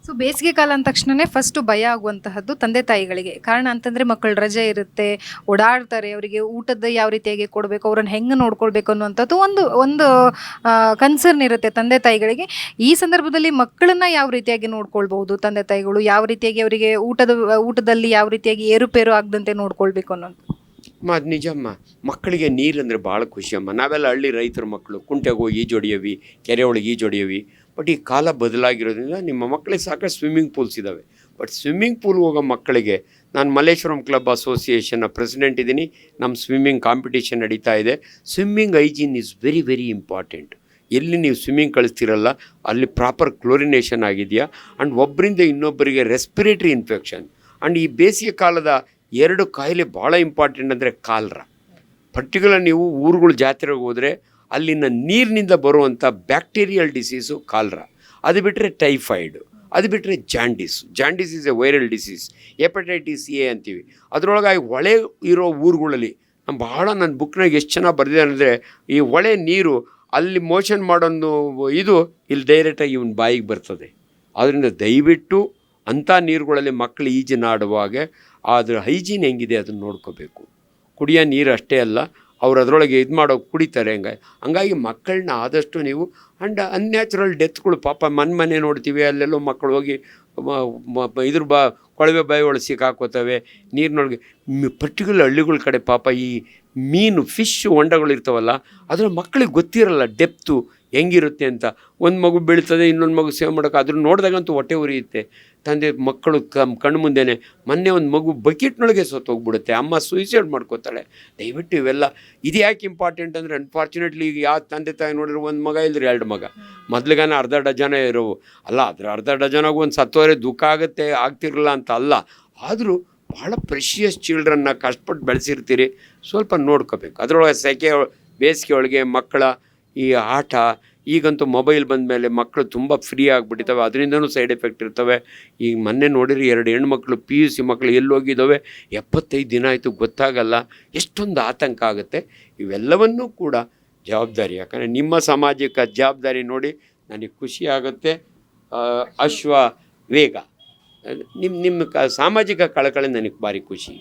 So ಬೇಸಿಗೆ ಕಾಲ ಅಂದ ತಕ್ಷಣನೇ ಫಸ್ಟು ಭಯ ಆಗುವಂತಹದ್ದು ತಂದೆ ತಾಯಿಗಳಿಗೆ. ಕಾರಣ ಅಂತಂದರೆ ಮಕ್ಕಳು ರಜೆ ಇರುತ್ತೆ, ಓಡಾಡ್ತಾರೆ, ಅವರಿಗೆ ಊಟದ ಯಾವ ರೀತಿಯಾಗಿ ಕೊಡಬೇಕು, ಅವ್ರನ್ನ ಹೆಂಗೆ ನೋಡ್ಕೊಳ್ಬೇಕು ಅನ್ನುವಂಥದ್ದು ಒಂದು ಒಂದು ಕನ್ಸರ್ನ್ ಇರುತ್ತೆ ತಂದೆ ತಾಯಿಗಳಿಗೆ. ಈ ಸಂದರ್ಭದಲ್ಲಿ ಮಕ್ಕಳನ್ನ ಯಾವ ರೀತಿಯಾಗಿ ನೋಡ್ಕೊಳ್ಬಹುದು ತಂದೆ ತಾಯಿಗಳು, ಯಾವ ರೀತಿಯಾಗಿ ಅವರಿಗೆ ಊಟದಲ್ಲಿ ಯಾವ ರೀತಿಯಾಗಿ ಏರುಪೇರು ಆಗದಂತೆ ನೋಡ್ಕೊಳ್ಬೇಕು ಅನ್ನೋದು? ಅದು ನಿಜಮ್ಮ. ಮಕ್ಕಳಿಗೆ ನೀರಂದರೆ ಭಾಳ ಖುಷಿಯಮ್ಮ. ನಾವೆಲ್ಲ ಹಳ್ಳಿ ರೈತರ ಮಕ್ಕಳು, ಕುಂಟೆಗೆ ಹೋಗಿ ಈಜೊಡಿಯವಿ, ಕೆರೆ ಒಳಗೆ ಈಜೊಡಿಯವಿ. ಬಟ್ ಈ ಕಾಲ ಬದಲಾಗಿರೋದ್ರಿಂದ ನಿಮ್ಮ ಮಕ್ಕಳಿಗೆ ಸಾಕಷ್ಟು ಸ್ವಿಮ್ಮಿಂಗ್ ಪೂಲ್ಸ್ ಇದ್ದಾವೆ. ಬಟ್ ಸ್ವಿಮ್ಮಿಂಗ್ ಪೂಲ್ ಹೋಗೋ ಮಕ್ಕಳಿಗೆ ನಾನು ಮಲ್ಲೇಶ್ವರಂ ಕ್ಲಬ್ ಅಸೋಸಿಯೇಷನ್ನ ಪ್ರೆಸಿಡೆಂಟ್ ಇದ್ದೀನಿ. ನಮ್ಮ ಸ್ವಿಮ್ಮಿಂಗ್ ಕಾಂಪಿಟೇಷನ್ ನಡೀತಾ ಇದೆ. Swimming hygiene is very very important. ಎಲ್ಲಿ ನೀವು ಸ್ವಿಮ್ಮಿಂಗ್ ಕಳಿಸ್ತಿರಲ್ಲ ಅಲ್ಲಿ ಪ್ರಾಪರ್ ಕ್ಲೋರಿನೇಷನ್ ಆಗಿದೆಯಾ, ಆ್ಯಂಡ್ ಒಬ್ಬರಿಂದ ಇನ್ನೊಬ್ಬರಿಗೆ ರೆಸ್ಪಿರೇಟರಿ ಇನ್ಫೆಕ್ಷನ್. ಆ್ಯಂಡ್ ಈ ಬೇಸಿಗೆ ಕಾಲದ 2 ಕಾಯಿಲೆ ಭಾಳ ಇಂಪಾರ್ಟೆಂಟ್ ಅಂದರೆ ಕಾಲ್ರ. ಪರ್ಟಿಕ್ಯುಲರ್ ನೀವು ಊರುಗಳು ಜಾತ್ರೆಗೆ ಹೋದರೆ ಅಲ್ಲಿನ ನೀರಿನಿಂದ ಬರುವಂಥ ಬ್ಯಾಕ್ಟೀರಿಯಲ್ ಡಿಸೀಸು ಕಾಲ್ರ. ಅದು ಬಿಟ್ಟರೆ ಟೈಫಾಯ್ಡು, ಅದು ಬಿಟ್ಟರೆ jaundice is A viral disease. Hepatitis A ಅಂತೀವಿ. ಅದರೊಳಗಾಗಿ ಹೊಳೆ ಇರೋ ಊರುಗಳಲ್ಲಿ ನನ್ನ ಬುಕ್ನಾಗ ಎಷ್ಟು ಚೆನ್ನಾಗಿ ಬರೆದಿದೆ ಅಂದರೆ, ಈ ಹೊಳೆ ನೀರು ಅಲ್ಲಿ ಮೋಷನ್ ಮಾಡೋದು ಇದು ಇಲ್ಲಿ ಡೈರೆಕ್ಟಾಗಿ ಇವನ ಬಾಯಿಗೆ ಬರ್ತದೆ. ಆದ್ದರಿಂದ ದಯವಿಟ್ಟು ಅಂಥ ನೀರುಗಳಲ್ಲಿ ಮಕ್ಕಳು ಈಜಿನಾಡುವಾಗ ಅದರ ಹೈಜೀನ್ ಹೆಂಗಿದೆ ಅದನ್ನು ನೋಡ್ಕೋಬೇಕು. ಕುಡಿಯೋ ನೀರು ಅಷ್ಟೇ ಅಲ್ಲ, ಅವ್ರು ಅದರೊಳಗೆ ಇದು ಮಾಡೋ ಕುಡಿತಾರೆ. ಹಂಗಾಗಿ ಮಕ್ಕಳನ್ನ ಆದಷ್ಟು ನೀವು ಅನ್ಯಾಚುರಲ್ ಡೆತ್ಗಳು ಪಾಪ ಮನೆ ನೋಡ್ತೀವಿ, ಅಲ್ಲೆಲ್ಲೋ ಮಕ್ಕಳು ಹೋಗಿ ಇದ್ರ ಕೊಳವೆ ಬಾಯಿ ಒಳಗೆ ಸಿಕ್ಕಾಕೋತವೆ ನೀರಿನೊಳಗೆ. ಪರ್ಟಿಕ್ಯುಲರ್ ಹಳ್ಳಿಗಳ ಕಡೆ ಪಾಪ ಈ ಮೀನು ಫಿಶ್ ಹೊಂಡಗಳು ಇರ್ತಾವಲ್ಲ, ಅದರ ಮಕ್ಕಳಿಗೆ ಗೊತ್ತಿರಲ್ಲ ಡೆಪ್ತು ಹೆಂಗಿರುತ್ತೆ ಅಂತ. ಒಂದು ಮಗು ಬೀಳ್ತದೆ, ಇನ್ನೊಂದು ಮಗು ಸೇವ್ ಮಾಡೋಕೆ ಅದ್ರ ನೋಡಿದಾಗಂತೂ ಹೊಟ್ಟೆ ಉರಿಯುತ್ತೆ. ತಂದೆ ಮಕ್ಕಳು ಕಣ್ಣು ಮುಂದೆನೇ ಮೊನ್ನೆ ಒಂದು ಮಗು ಬಕೆಟ್ನೊಳಗೆ ಸತ್ತೋಗ್ಬಿಡುತ್ತೆ, ಅಮ್ಮ ಸೂಯಿಸೈಡ್ ಮಾಡ್ಕೋತಾಳೆ. ದಯವಿಟ್ಟು ಇವೆಲ್ಲ ಇದು ಯಾಕೆ ಇಂಪಾರ್ಟೆಂಟ್ ಅಂದರೆ, ಅನ್ಫಾರ್ಚುನೇಟ್ಲಿ ಈಗ ಯಾವ ತಂದೆ ತಾಯಿ ನೋಡಿದ್ರೆ ಒಂದು ಮಗ ಇಲ್ಲರಿ 2 ಮಗ. ಮೊದಲಿಗಾನ ಅರ್ಧ ಡಜನ ಇರೋವು ಅಲ್ಲ, ಅದ್ರ ಅರ್ಧ ಡಜನಾಗೂ ಒಂದು ಸತ್ತೋರೆ ದುಃಖ ಆಗುತ್ತೆ, ಆಗ್ತಿರಲ್ಲ ಅಂತ ಅಲ್ಲ. ಆದರೂ ಭಾಳ ಪ್ರೆಷಿಯಸ್ ಚಿಲ್ಡ್ರನ್ನ ಕಷ್ಟಪಟ್ಟು ಬೆಳೆಸಿರ್ತೀರಿ, ಸ್ವಲ್ಪ ನೋಡ್ಕೋಬೇಕು. ಅದರೊಳಗೆ ಬೇಸಿಗೆ ಒಳಗೆ ಮಕ್ಕಳ ಈ ಆಟ, ಈಗಂತೂ ಮೊಬೈಲ್ ಬಂದ ಮೇಲೆ ಮಕ್ಕಳು ತುಂಬ ಫ್ರೀ ಆಗಿಬಿಟ್ಟಿದ್ದಾವೆ, ಅದರಿಂದನೂ ಸೈಡ್ ಎಫೆಕ್ಟ್ ಇರ್ತವೆ. ಈಗ ಮೊನ್ನೆ ನೋಡಿರಿ 2 ಹೆಣ್ಮಕ್ಳು PUC ಮಕ್ಕಳು ಎಲ್ಲೋಗಿದ್ದಾವೆ, 75 ದಿನ ಆಯಿತು, ಗೊತ್ತಾಗಲ್ಲ. ಎಷ್ಟೊಂದು ಆತಂಕ ಆಗುತ್ತೆ. ಇವೆಲ್ಲವನ್ನೂ ಕೂಡ ಜವಾಬ್ದಾರಿ, ಯಾಕಂದರೆ ನಿಮ್ಮ ಸಾಮಾಜಿಕ ಜವಾಬ್ದಾರಿ ನೋಡಿ ನನಗೆ ಖುಷಿ ಆಗುತ್ತೆ. ಅಶ್ವ ವೇಗ ನಿಮ್ಮ ಸಾಮಾಜಿಕ ಕಳಕಳಿ ನನಗೆ ಭಾರಿ ಖುಷಿ.